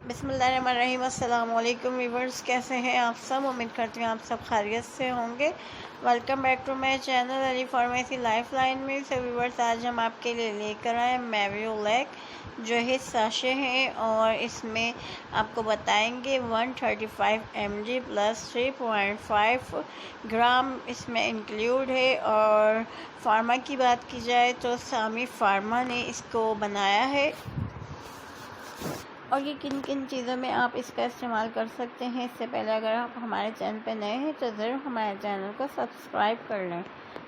बिस्मिल्लाहिर्रहमानिर्रहीम। अस्सलाम वालेकुम व्यूवर्स, कैसे हैं आप सब? उम्मीद करती हूँ आप सब खैरियत से होंगे। Welcome back to my channel Ali pharmacy life line में। से व्यूवर्स, आज हम आपके लिए लेकर आए मैवियोलैक जो है साशे हैं, और इसमें आपको बताएंगे 135 mg प्लस 3.5 ग्राम इसमें इंक्लूड है। और फार्मा की बात की जाए तो सामी फार्मा ने इसको बनाया है। और ये किन किन चीज़ों में आप इसका इस्तेमाल कर सकते हैं, इससे पहले अगर आप हमारे चैनल पे नए हैं तो ज़रूर हमारे चैनल को सब्सक्राइब कर लें।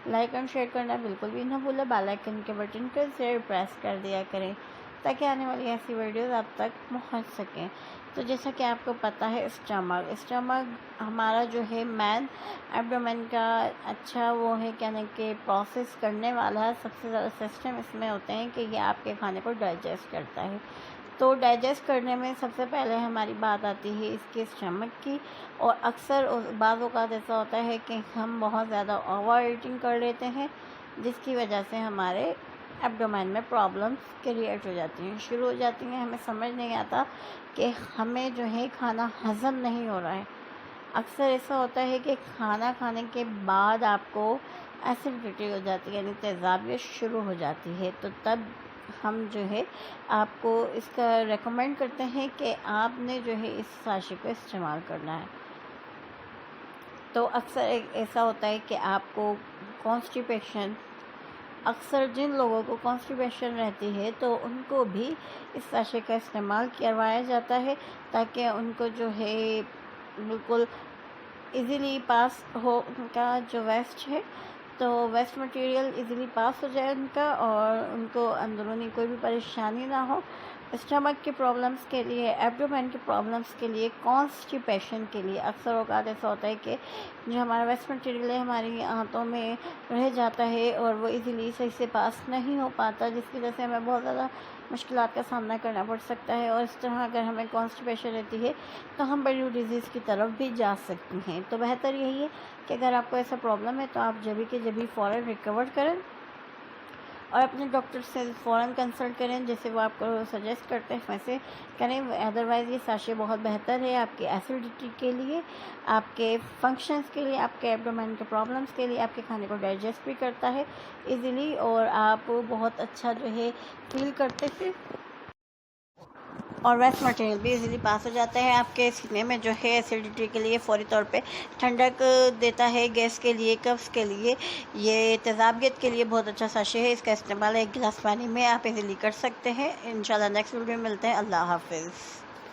लाइक एंड शेयर करना बिल्कुल भी ना भूलें। बेल आइकन के बटन को ज़रूर प्रेस कर दिया करें ताकि आने वाली ऐसी वीडियोस आप तक पहुंच सकें। तो जैसा कि आपको पता है, स्टमक हमारा जो है मैन एब्डोमेन का अच्छा वो है, कहने के प्रोसेस करने वाला है। सबसे ज़्यादा सिस्टम इसमें होते हैं कि ये आपके खाने को डाइजेस्ट करता है। तो डाइजेस्ट करने में सबसे पहले हमारी बात आती है इसके स्टमक की। और अक्सर बाज़ औक़ात ऐसा होता है कि हम बहुत ज़्यादा ओवर ईटिंग कर लेते हैं, जिसकी वजह से हमारे एब्डोमेन में प्रॉब्लम्स क्रिएट हो जाती हैं, शुरू हो जाती हैं। हमें समझ नहीं आता कि हमें जो है खाना हज़म नहीं हो रहा है। अक्सर ऐसा होता है कि खाना खाने के बाद आपको एसिडिटी हो जाती है, यानी तेज़ाबियत शुरू हो जाती है। तो तब हम जो है आपको इसका रेकमेंड करते हैं कि आपने जो है इस साशे को इस्तेमाल करना है। तो अक्सर ऐसा होता है कि आपको कॉन्स्टिपेशन, अक्सर जिन लोगों को कॉन्स्टिपेशन रहती है तो उनको भी इस साशे का इस्तेमाल करवाया जाता है, ताकि उनको जो है बिल्कुल इजीली पास हो उनका जो वेस्ट है, तो वेस्ट मटेरियल इजीली पास हो जाए उनका, और उनको अंदरूनी कोई भी परेशानी ना हो। स्टमक की प्रॉब्लम्स के लिए, एब्डोमेन की प्रॉब्लम्स के लिए, कॉन्स्टिपेशन के लिए अक्सर औक़ात ऐसा होता है कि जो हमारा वेस्ट मटेरियल है हमारी आंतों में रह जाता है और वो इजीली सही से पास नहीं हो पाता, जिसकी वजह से हमें बहुत ज़्यादा मुश्किलात का सामना करना पड़ सकता है। और इस तरह अगर हमें कॉन्स्टिपेशन रहती है तो हम बड़ी डिजीज़ की तरफ भी जा सकती हैं। तो बेहतर यही है कि अगर आपको ऐसा प्रॉब्लम है तो आप जभी के जभी फ़ौरन रिकवर करें और अपने डॉक्टर से फ़ौरन कंसल्ट करें, जैसे वो आपको सजेस्ट करते हैं वैसे करें। अदरवाइज़ ये साशे बहुत बेहतर है आपके एसिडिटी के लिए, आपके फंक्शंस के लिए, आपके एब्डोमेन के प्रॉब्लम्स के लिए। आपके खाने को डाइजेस्ट भी करता है इजीली, और आप बहुत अच्छा जो है फील करते हैं, और वेस्ट मटेरियल भी इजीली पास हो जाता है। आपके सीने में जो है एसिडिटी के लिए फ़ौरी तौर पे ठंडक देता है, गैस के लिए, कब्ज़ के लिए, ये तेज़ाबियत के लिए बहुत अच्छा साशे है। इसका इस्तेमाल एक गिलास पानी में आप इजीली कर सकते हैं। इंशाल्लाह नेक्स्ट वीडियो में मिलते हैं। अल्लाह हाफ़िज़।